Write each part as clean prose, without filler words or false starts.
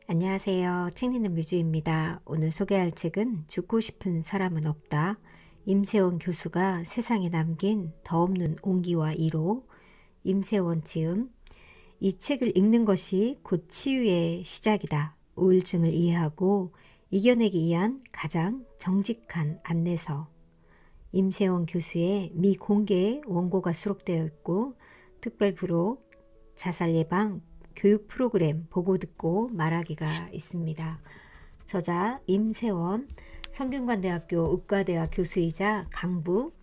안녕하세요. 책 읽는 뮤즈입니다. 오늘 소개할 책은 죽고 싶은 사람은 없다. 임세원 교수가 세상에 남긴 더 없는 온기와 이로, 임세원 지음. 이 책을 읽는 것이 곧 치유의 시작이다. 우울증을 이해하고 이겨내기 위한 가장 정직한 안내서. 임세원 교수의 미공개 원고가 수록되어 있고 특별 부록, 자살 예방, 교육 프로그램 보고 듣고 말하기가 있습니다. 저자 임세원, 성균관대학교 의과대학 교수이자 강북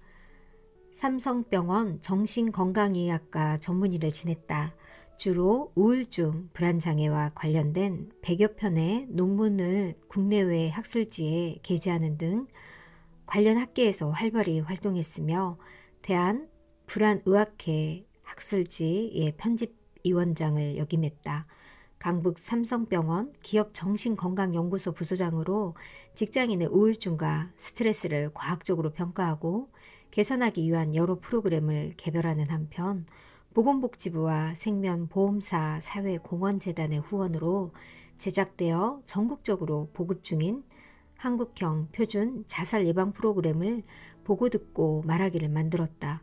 삼성병원 정신건강의학과 전문의를 지냈다. 주로 우울증, 불안장애와 관련된 100여 편의 논문을 국내외 학술지에 게재하는 등 관련 학계에서 활발히 활동했으며 대한불안의학회 학술지의 편집위원장을 역임했다. 강북 삼성병원 기업정신건강연구소 부소장으로 직장인의 우울증과 스트레스를 과학적으로 평가하고 개선하기 위한 여러 프로그램을 개발하는 한편 보건복지부와 생면보험사 사회공헌재단의 후원으로 제작되어 전국적으로 보급 중인 한국형 표준 자살 예방 프로그램을 보고 듣고 말하기를 만들었다.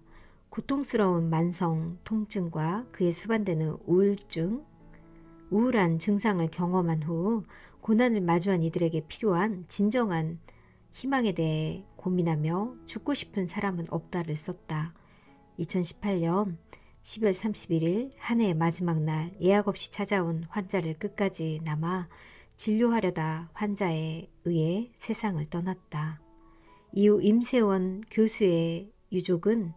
고통스러운 만성 통증과 그에 수반되는 우울증, 우울한 증상을 경험한 후 고난을 마주한 이들에게 필요한 진정한 희망에 대해 고민하며 죽고 싶은 사람은 없다를 썼다. 2018년 10월 31일 한 해의 마지막 날 예약 없이 찾아온 환자를 끝까지 남아 진료하려다 환자에 의해 세상을 떠났다. 이후 임세원 교수의 유족은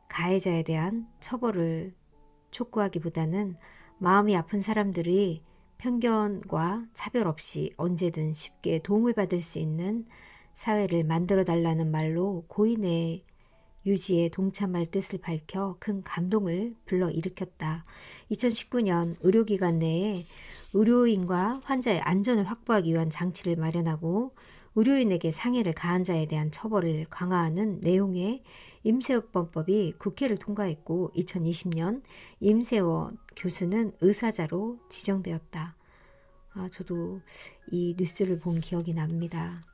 가해자에 대한 처벌을 촉구하기보다는 마음이 아픈 사람들이 편견과 차별 없이 언제든 쉽게 도움을 받을 수 있는 사회를 만들어달라는 말로 고인의 유지에 동참할 뜻을 밝혀 큰 감동을 불러일으켰다. 2019년 의료기관 내에 의료인과 환자의 안전을 확보하기 위한 장치를 마련하고 의료인에게 상해를 가한 자에 대한 처벌을 강화하는 내용의 임세원법이 국회를 통과했고 2020년 임세원 교수는 의사자로 지정되었다. 저도 이 뉴스를 본 기억이 납니다.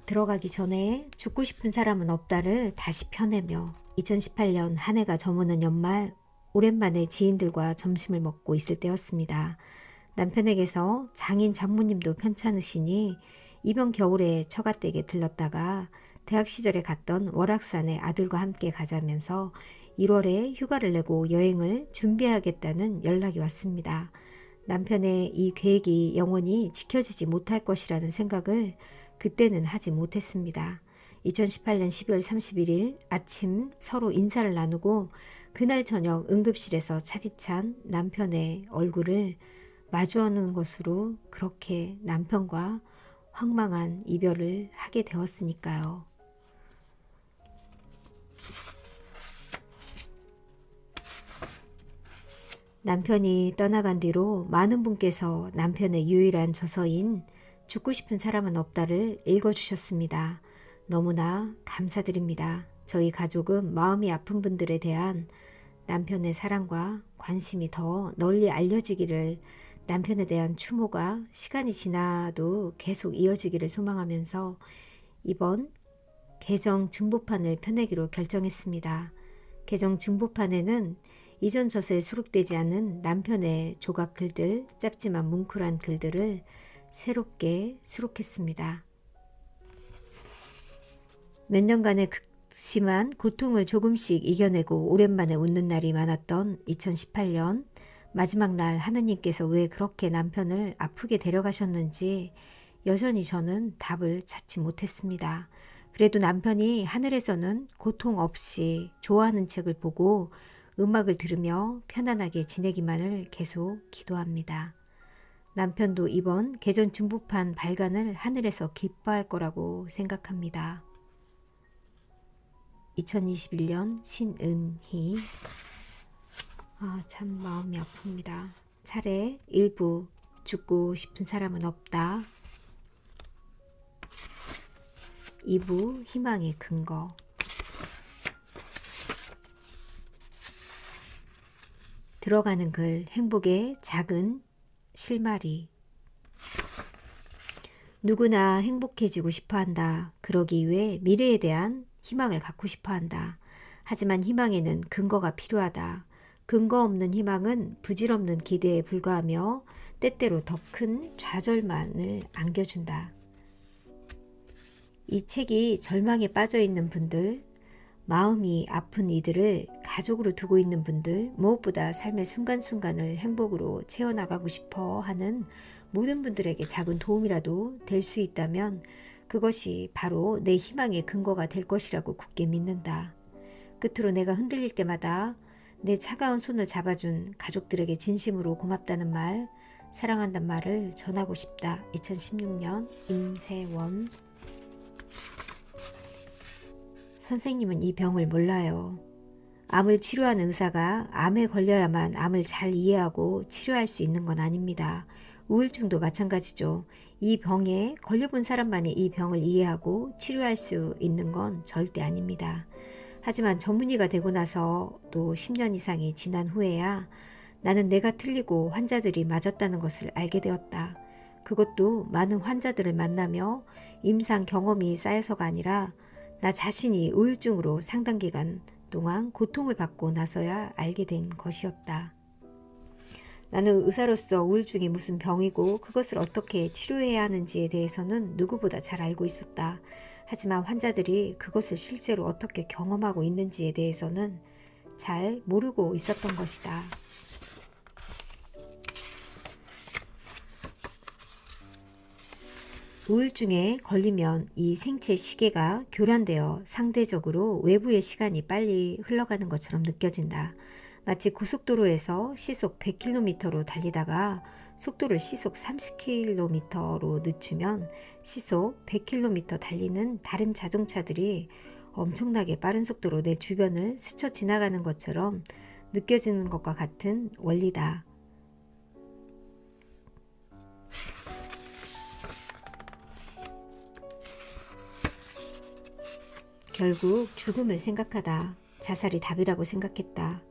들어가기 전에 죽고 싶은 사람은 없다를 다시 펴내며 2018년 한 해가 저무는 연말 오랜만에 지인들과 점심을 먹고 있을 때였습니다. 남편에게서 장인 장모님도 편찮으시니 이번 겨울에 처갓댁에 들렀다가 대학 시절에 갔던 월악산에 아들과 함께 가자면서 1월에 휴가를 내고 여행을 준비하겠다는 연락이 왔습니다. 남편의 이 계획이 영원히 지켜지지 못할 것이라는 생각을 그때는 하지 못했습니다. 2018년 12월 31일 아침 서로 인사를 나누고 그날 저녁 응급실에서 차디찬 남편의 얼굴을 마주하는 것으로 그렇게 남편과 황망한 이별을 하게 되었으니까요. 남편이 떠나간 뒤로 많은 분께서 남편의 유일한 저서인 죽고 싶은 사람은 없다를 읽어주셨습니다. 너무나 감사드립니다. 저희 가족은 마음이 아픈 분들에 대한 남편의 사랑과 관심이 더 널리 알려지기를, 남편에 대한 추모가 시간이 지나도 계속 이어지기를 소망하면서 이번 개정 증보판을 펴내기로 결정했습니다. 개정 증보판에는 이전 저서에 수록되지 않은 남편의 조각 글들, 짧지만 뭉클한 글들을 새롭게 수록했습니다. 몇 년간의 극심한 고통을 조금씩 이겨내고 오랜만에 웃는 날이 많았던 2018년 마지막 날 하느님께서 왜 그렇게 남편을 아프게 데려가셨는지 여전히 저는 답을 찾지 못했습니다. 그래도 남편이 하늘에서는 고통 없이 좋아하는 책을 보고 음악을 들으며 편안하게 지내기만을 계속 기도합니다. 남편도 이번 개정 증보판 발간을 하늘에서 기뻐할 거라고 생각합니다. 2021년 신은희. 참 마음이 아픕니다. 차례 1부 죽고 싶은 사람은 없다. 2부 희망의 근거. 들어가는 글 행복의 작은 실마리. 누구나 행복해지고 싶어한다. 그러기 위해 미래에 대한 희망을 갖고 싶어한다. 하지만 희망에는 근거가 필요하다. 근거 없는 희망은 부질없는 기대에 불과하며 때때로 더 큰 좌절만을 안겨준다. 이 책이 절망에 빠져 있는 분들, 마음이 아픈 이들을 가족으로 두고 있는 분들, 무엇보다 삶의 순간순간을 행복으로 채워나가고 싶어 하는 모든 분들에게 작은 도움이라도 될 수 있다면 그것이 바로 내 희망의 근거가 될 것이라고 굳게 믿는다. 끝으로 내가 흔들릴 때마다 내 차가운 손을 잡아준 가족들에게 진심으로 고맙다는 말, 사랑한다는 말을 전하고 싶다. 2016년 임세원. 선생님은 이 병을 몰라요. 암을 치료하는 의사가 암에 걸려야만 암을 잘 이해하고 치료할 수 있는 건 아닙니다. 우울증도 마찬가지죠. 이 병에 걸려본 사람만이 이 병을 이해하고 치료할 수 있는 건 절대 아닙니다. 하지만 전문의가 되고 나서 또 10년 이상이 지난 후에야 나는 내가 틀리고 환자들이 맞았다는 것을 알게 되었다. 그것도 많은 환자들을 만나며 임상 경험이 쌓여서가 아니라 나 자신이 우울증으로 상당 기간 동안 고통을 받고 나서야 알게 된 것이었다. 나는 의사로서 우울증이 무슨 병이고 그것을 어떻게 치료해야 하는지에 대해서는 누구보다 잘 알고 있었다. 하지만 환자들이 그것을 실제로 어떻게 경험하고 있는지에 대해서는 잘 모르고 있었던 것이다. 우울증에 걸리면 이 생체 시계가 교란되어 상대적으로 외부의 시간이 빨리 흘러가는 것처럼 느껴진다. 마치 고속도로에서 시속 100km로 달리다가 속도를 시속 30km로 늦추면 시속 100km 달리는 다른 자동차들이 엄청나게 빠른 속도로 내 주변을 스쳐 지나가는 것처럼 느껴지는 것과 같은 원리다. 결국 죽음을 생각하다 자살이 답이라고 생각했다.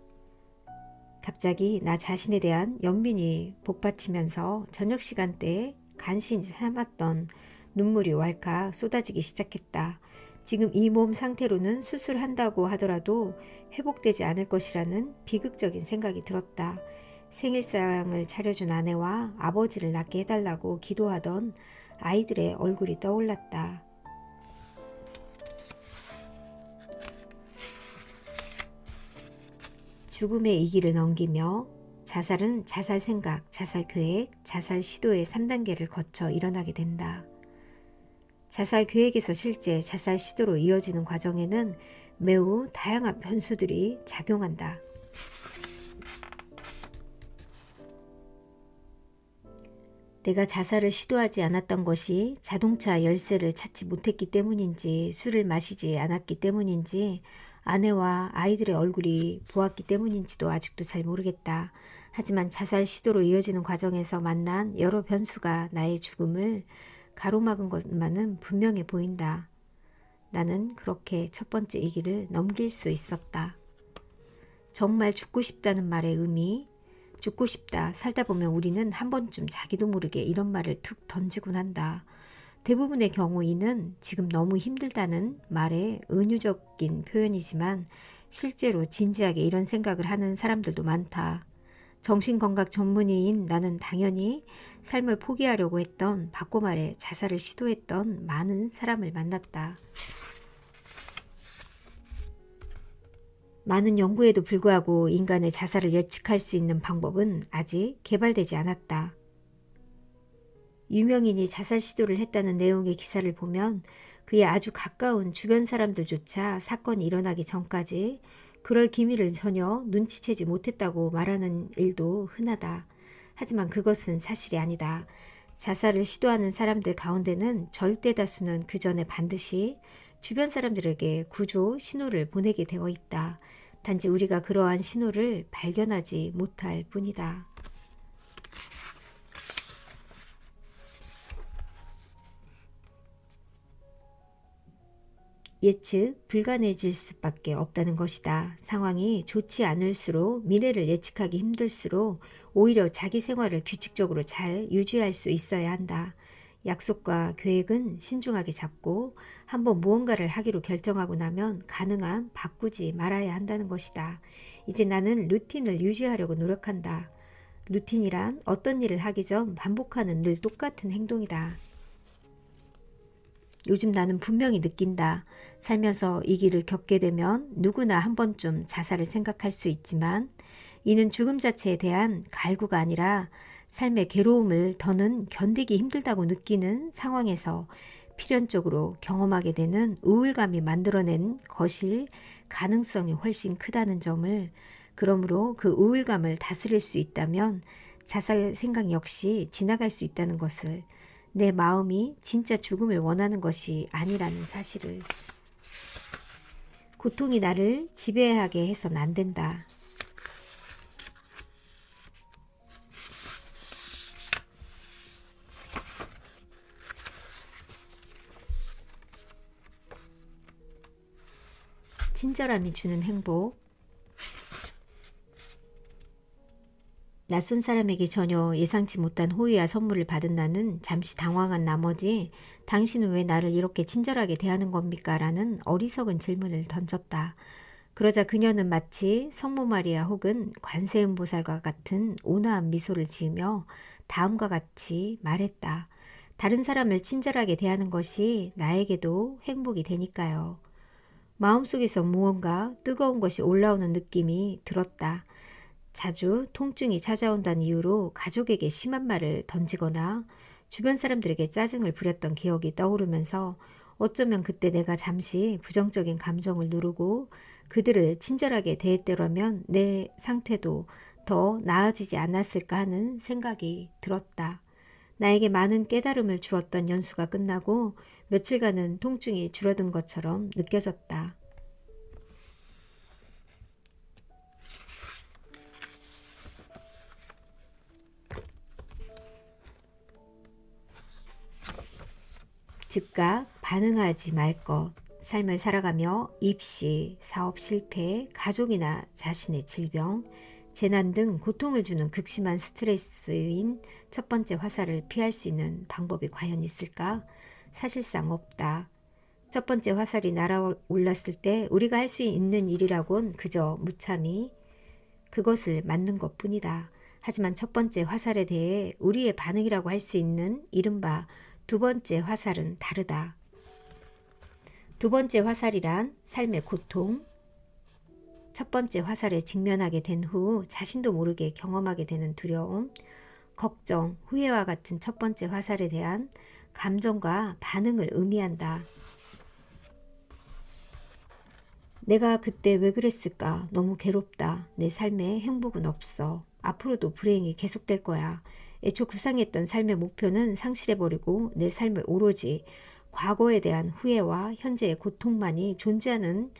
갑자기 나 자신에 대한 연민이 복받치면서 저녁 시간대에 간신히 참았던 눈물이 왈칵 쏟아지기 시작했다. 지금 이 몸 상태로는 수술한다고 하더라도 회복되지 않을 것이라는 비극적인 생각이 들었다. 생일상을 차려준 아내와 아버지를 낫게 해달라고 기도하던 아이들의 얼굴이 떠올랐다. 죽음의 이 길을 넘기며 자살은 자살 생각, 자살 계획, 자살 시도의 3단계를 거쳐 일어나게 된다. 자살 계획에서 실제 자살 시도로 이어지는 과정에는 매우 다양한 변수들이 작용한다. 내가 자살을 시도하지 않았던 것이 자동차 열쇠를 찾지 못했기 때문인지, 술을 마시지 않았기 때문인지, 아내와 아이들의 얼굴이 보았기 때문인지도 아직도 잘 모르겠다. 하지만 자살 시도로 이어지는 과정에서 만난 여러 변수가 나의 죽음을 가로막은 것만은 분명해 보인다. 나는 그렇게 첫 번째 이 길을 넘길 수 있었다. 정말 죽고 싶다는 말의 의미, 죽고 싶다, 살다 보면 우리는 한 번쯤 자기도 모르게 이런 말을 툭 던지곤 한다. 대부분의 경우 이는 지금 너무 힘들다는 말의 은유적인 표현이지만 실제로 진지하게 이런 생각을 하는 사람들도 많다. 정신건강 전문의인 나는 당연히 삶을 포기하려고 했던, 바꿔 말해 자살을 시도했던 많은 사람을 만났다. 많은 연구에도 불구하고 인간의 자살을 예측할 수 있는 방법은 아직 개발되지 않았다. 유명인이 자살 시도를 했다는 내용의 기사를 보면 그의 아주 가까운 주변 사람들조차 사건이 일어나기 전까지 그럴 기미를 전혀 눈치채지 못했다고 말하는 일도 흔하다. 하지만 그것은 사실이 아니다. 자살을 시도하는 사람들 가운데는 절대 다수는 그 전에 반드시 주변 사람들에게 구조 신호를 보내게 되어 있다. 단지 우리가 그러한 신호를 발견하지 못할 뿐이다. 예측 불가능해질 수밖에 없다는 것이다. 상황이 좋지 않을수록 미래를 예측하기 힘들수록 오히려 자기 생활을 규칙적으로 잘 유지할 수 있어야 한다. 약속과 계획은 신중하게 잡고 한번 무언가를 하기로 결정하고 나면 가능한 바꾸지 말아야 한다는 것이다. 이제 나는 루틴을 유지하려고 노력한다. 루틴이란 어떤 일을 하기 전 반복하는 늘 똑같은 행동이다. 요즘 나는 분명히 느낀다. 살면서 이 길을 겪게 되면 누구나 한 번쯤 자살을 생각할 수 있지만 이는 죽음 자체에 대한 갈구가 아니라 삶의 괴로움을 더는 견디기 힘들다고 느끼는 상황에서 필연적으로 경험하게 되는 우울감이 만들어낸 것일 가능성이 훨씬 크다는 점을, 그러므로 그 우울감을 다스릴 수 있다면 자살 생각 역시 지나갈 수 있다는 것을, 내 마음이 진짜 죽음을 원하는 것이 아니라는 사실을. 고통이 나를 지배하게 해서는 안 된다. 친절함이 주는 행복. 낯선 사람에게 전혀 예상치 못한 호의와 선물을 받은 나는 잠시 당황한 나머지 당신은 왜 나를 이렇게 친절하게 대하는 겁니까? 라는 어리석은 질문을 던졌다. 그러자 그녀는 마치 성모 마리아 혹은 관세음보살과 같은 온화한 미소를 지으며 다음과 같이 말했다. 다른 사람을 친절하게 대하는 것이 나에게도 행복이 되니까요. 마음속에서 무언가 뜨거운 것이 올라오는 느낌이 들었다. 자주 통증이 찾아온다는 이유로 가족에게 심한 말을 던지거나 주변 사람들에게 짜증을 부렸던 기억이 떠오르면서 어쩌면 그때 내가 잠시 부정적인 감정을 누르고 그들을 친절하게 대했더라면 내 상태도 더 나아지지 않았을까 하는 생각이 들었다. 나에게 많은 깨달음을 주었던 연수가 끝나고 며칠간은 통증이 줄어든 것처럼 느껴졌다. 즉각 반응하지 말 것. 삶을 살아가며 입시, 사업 실패, 가족이나 자신의 질병, 재난 등 고통을 주는 극심한 스트레스인 첫 번째 화살을 피할 수 있는 방법이 과연 있을까? 사실상 없다. 첫 번째 화살이 날아올랐을 때 우리가 할 수 있는 일이라곤 그저 무참히 그것을 맞는 것뿐이다. 하지만 첫 번째 화살에 대해 우리의 반응이라고 할 수 있는 이른바 두 번째 화살은 다르다. 두 번째 화살이란 삶의 고통, 첫 번째 화살에 직면하게 된 후 자신도 모르게 경험하게 되는 두려움, 걱정, 후회와 같은 첫 번째 화살에 대한 감정과 반응을 의미한다. 내가 그때 왜 그랬을까? 너무 괴롭다. 내 삶에 행복은 없어. 앞으로도 불행이 계속될 거야. 애초 구상했던 삶의 목표는 상실해버리고 내 삶을 오로지 과거에 대한 후회와 현재의 고통만이 존재하는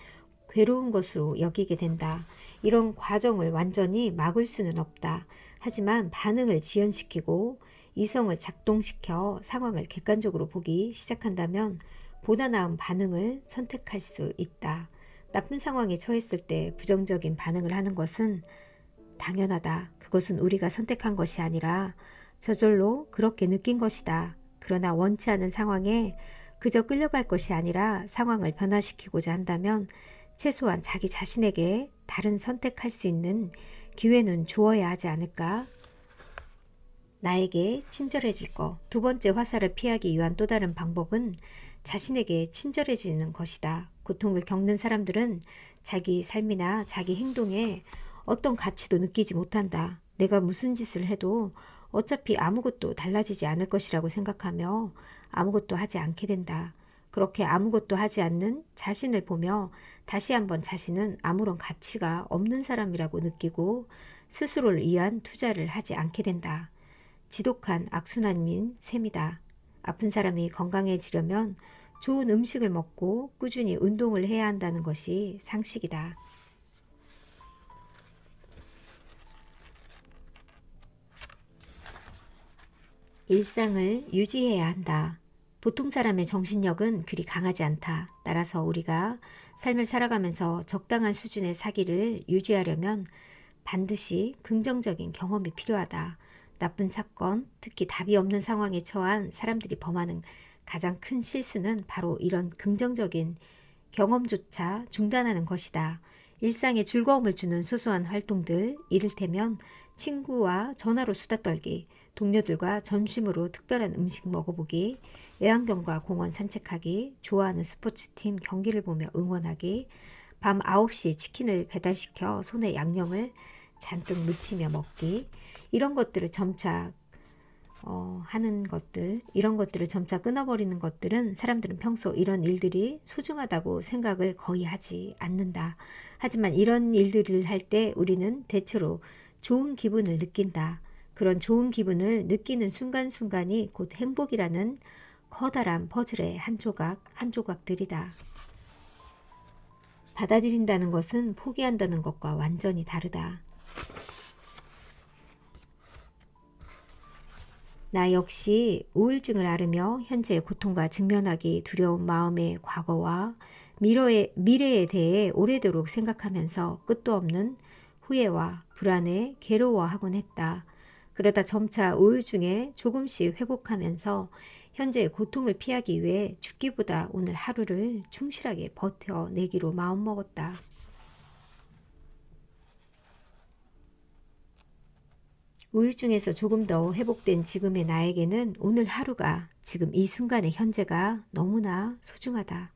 괴로운 것으로 여기게 된다. 이런 과정을 완전히 막을 수는 없다. 하지만 반응을 지연시키고 이성을 작동시켜 상황을 객관적으로 보기 시작한다면 보다 나은 반응을 선택할 수 있다. 나쁜 상황에 처했을 때 부정적인 반응을 하는 것은 당연하다. 그것은 우리가 선택한 것이 아니라 저절로 그렇게 느낀 것이다. 그러나 원치 않은 상황에 그저 끌려갈 것이 아니라 상황을 변화시키고자 한다면 최소한 자기 자신에게 다른 선택할 수 있는 기회는 주어야 하지 않을까? 나에게 친절해질 것. 두 번째 화살을 피하기 위한 또 다른 방법은 자신에게 친절해지는 것이다. 고통을 겪는 사람들은 자기 삶이나 자기 행동에 어떤 가치도 느끼지 못한다. 내가 무슨 짓을 해도 어차피 아무것도 달라지지 않을 것이라고 생각하며 아무것도 하지 않게 된다. 그렇게 아무것도 하지 않는 자신을 보며 다시 한번 자신은 아무런 가치가 없는 사람이라고 느끼고 스스로를 위한 투자를 하지 않게 된다. 지독한 악순환인 셈이다. 아픈 사람이 건강해지려면 좋은 음식을 먹고 꾸준히 운동을 해야 한다는 것이 상식이다. 일상을 유지해야 한다. 보통 사람의 정신력은 그리 강하지 않다. 따라서 우리가 삶을 살아가면서 적당한 수준의 사기를 유지하려면 반드시 긍정적인 경험이 필요하다. 나쁜 사건, 특히 답이 없는 상황에 처한 사람들이 범하는 가장 큰 실수는 바로 이런 긍정적인 경험조차 중단하는 것이다. 일상에 즐거움을 주는 소소한 활동들, 이를테면 친구와 전화로 수다 떨기, 동료들과 점심으로 특별한 음식 먹어보기, 애완견과 공원 산책하기, 좋아하는 스포츠팀 경기를 보며 응원하기, 밤 9시 치킨을 배달시켜 손에 양념을 잔뜩 묻히며 먹기, 이런 것들을 점차 이런 것들을 점차 끊어버리는 것들은 사람들은 평소 이런 일들이 소중하다고 생각을 거의 하지 않는다. 하지만 이런 일들을 할 때 우리는 대체로 좋은 기분을 느낀다. 그런 좋은 기분을 느끼는 순간순간이 곧 행복이라는 커다란 퍼즐의 한 조각들이다. 받아들인다는 것은 포기한다는 것과 완전히 다르다. 나 역시 우울증을 앓으며 현재의 고통과 직면하기 두려운 마음의 과거와 미래에 대해 오래도록 생각하면서 끝도 없는 후회와 불안에 괴로워하곤 했다. 그러다 점차 우울증에 조금씩 회복하면서 현재의 고통을 피하기 위해 죽기보다 오늘 하루를 충실하게 버텨내기로 마음먹었다. 우울증에서 조금 더 회복된 지금의 나에게는 오늘 하루가, 지금 이 순간의 현재가 너무나 소중하다.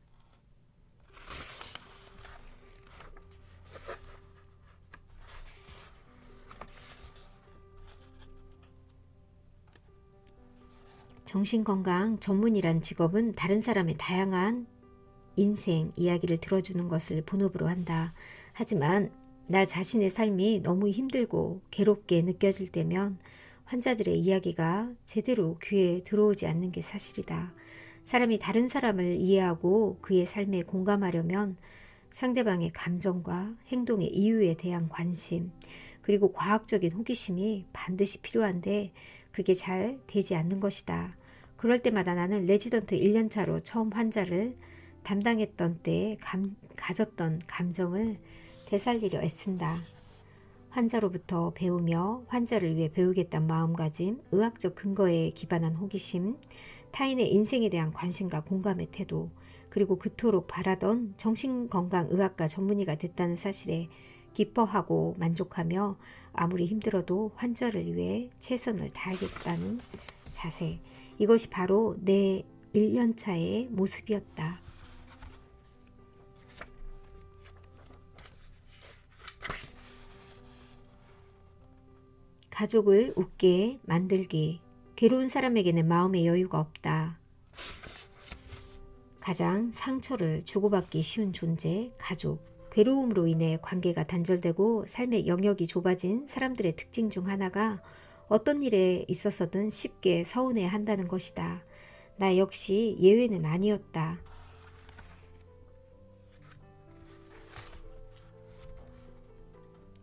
정신건강 전문의란 직업은 다른 사람의 다양한 인생 이야기를 들어주는 것을 본업으로 한다. 하지만 나 자신의 삶이 너무 힘들고 괴롭게 느껴질 때면 환자들의 이야기가 제대로 귀에 들어오지 않는 게 사실이다. 사람이 다른 사람을 이해하고 그의 삶에 공감하려면 상대방의 감정과 행동의 이유에 대한 관심, 그리고 과학적인 호기심이 반드시 필요한데 그게 잘 되지 않는 것이다. 그럴 때마다 나는 레지던트 1년차로 처음 환자를 담당했던 때에 가졌던 감정을 되살리려 애쓴다. 환자로부터 배우며 환자를 위해 배우겠다는 마음가짐, 의학적 근거에 기반한 호기심, 타인의 인생에 대한 관심과 공감의 태도, 그리고 그토록 바라던 정신건강의학과 전문의가 됐다는 사실에 기뻐하고 만족하며 아무리 힘들어도 환자를 위해 최선을 다하겠다는 자세, 이것이 바로 내 1년차의 모습이었다. 가족을 웃게 만들기. 괴로운 사람에게는 마음의 여유가 없다. 가장 상처를 주고받기 쉬운 존재, 가족. 괴로움으로 인해 관계가 단절되고 삶의 영역이 좁아진 사람들의 특징 중 하나가 어떤 일에 있어서든 쉽게 서운해 한다는 것이다. 나 역시 예외는 아니었다.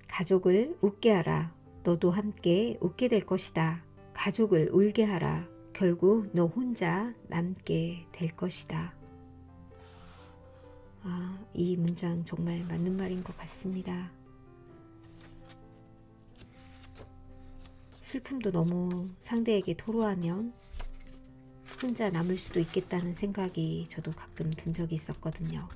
가족을 웃게 하라. 너도 함께 웃게 될 것이다. 가족을 울게 하라. 결국 너 혼자 남게 될 것이다. 이 문장 정말 맞는 말인 것 같습니다. 슬픔도 너무 상대에게 토로하면 혼자 남을 수도 있겠다는 생각이 저도 가끔 든 적이 있었거든요.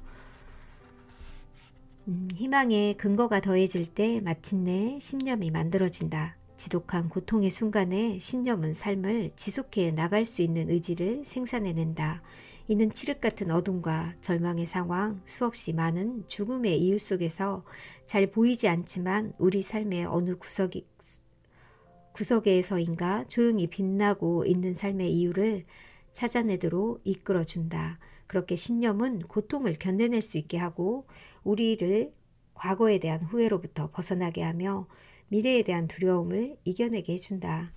희망의 근거가 더해질 때 마침내 신념이 만들어진다. 지독한 고통의 순간에 신념은 삶을 지속해 나갈 수 있는 의지를 생산해낸다. 이는 칠흑 같은 어둠과 절망의 상황, 수없이 많은 죽음의 이유 속에서 잘 보이지 않지만 우리 삶의 어느 구석에서인가 조용히 빛나고 있는 삶의 이유를 찾아내도록 이끌어준다. 그렇게 신념은 고통을 견뎌낼 수 있게 하고 우리를 과거에 대한 후회로부터 벗어나게 하며 미래에 대한 두려움을 이겨내게 해준다.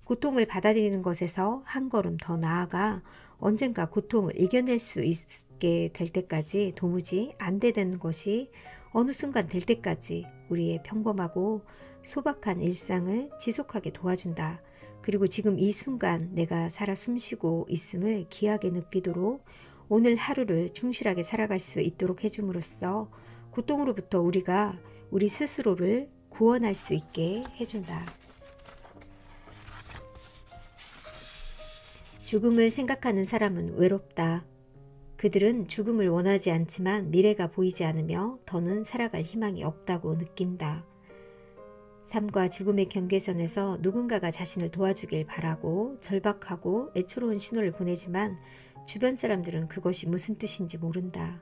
고통을 받아들이는 것에서 한 걸음 더 나아가 언젠가 고통을 이겨낼 수 있게 될 때까지 도무지 안 되는 것이 어느 순간 될 때까지 우리의 평범하고 소박한 일상을 지속하게 도와준다. 그리고 지금 이 순간 내가 살아 숨쉬고 있음을 귀하게 느끼도록 오늘 하루를 충실하게 살아갈 수 있도록 해줌으로써 고통으로부터 우리가 우리 스스로를 구원할 수 있게 해준다. 죽음을 생각하는 사람은 외롭다. 그들은 죽음을 원하지 않지만 미래가 보이지 않으며 더는 살아갈 희망이 없다고 느낀다. 삶과 죽음의 경계선에서 누군가가 자신을 도와주길 바라고 절박하고 애처로운 신호를 보내지만 주변 사람들은 그것이 무슨 뜻인지 모른다.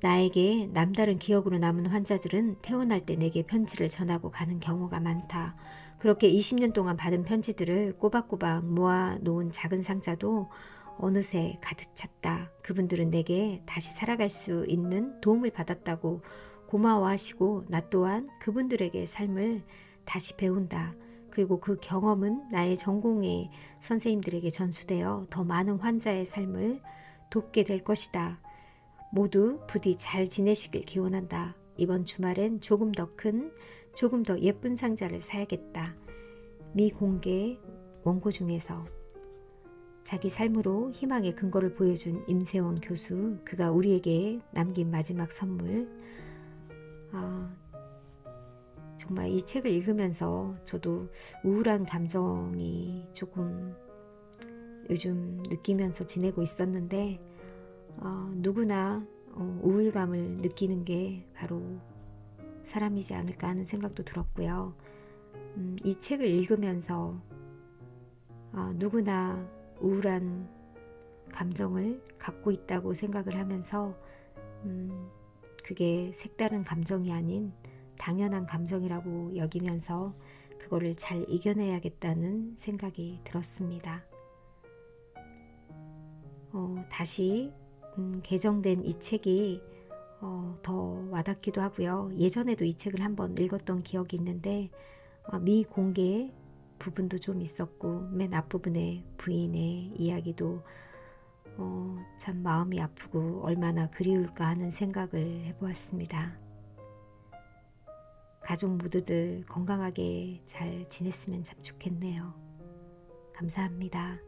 나에게 남다른 기억으로 남은 환자들은 태어날 때 내게 편지를 전하고 가는 경우가 많다. 그렇게 20년 동안 받은 편지들을 꼬박꼬박 모아놓은 작은 상자도 어느새 가득 찼다. 그분들은 내게 다시 살아갈 수 있는 도움을 받았다고 고마워하시고 나 또한 그분들에게 삶을 다시 배운다. 그리고 그 경험은 나의 전공의 선생님들에게 전수되어 더 많은 환자의 삶을 돕게 될 것이다. 모두 부디 잘 지내시길 기원한다. 이번 주말엔 조금 더 큰, 조금 더 예쁜 상자를 사야겠다. 미공개 원고 중에서 자기 삶으로 희망의 근거를 보여준 임세원 교수, 그가 우리에게 남긴 마지막 선물. 정말 이 책을 읽으면서 저도 우울한 감정이 조금 요즘 느끼면서 지내고 있었는데 누구나 우울감을 느끼는 게 바로 사람이지 않을까 하는 생각도 들었고요. 이 책을 읽으면서 누구나 우울한 감정을 갖고 있다고 생각을 하면서 그게 색다른 감정이 아닌 당연한 감정이라고 여기면서 그거를 잘 이겨내야겠다는 생각이 들었습니다. 다시 개정된 이 책이 더 와닿기도 하고요. 예전에도 이 책을 한번 읽었던 기억이 있는데 미공개 부분도 좀 있었고 맨 앞부분에 부인의 이야기도 참 마음이 아프고 얼마나 그리울까 하는 생각을 해보았습니다. 가족 모두들 건강하게 잘 지냈으면 참 좋겠네요. 감사합니다.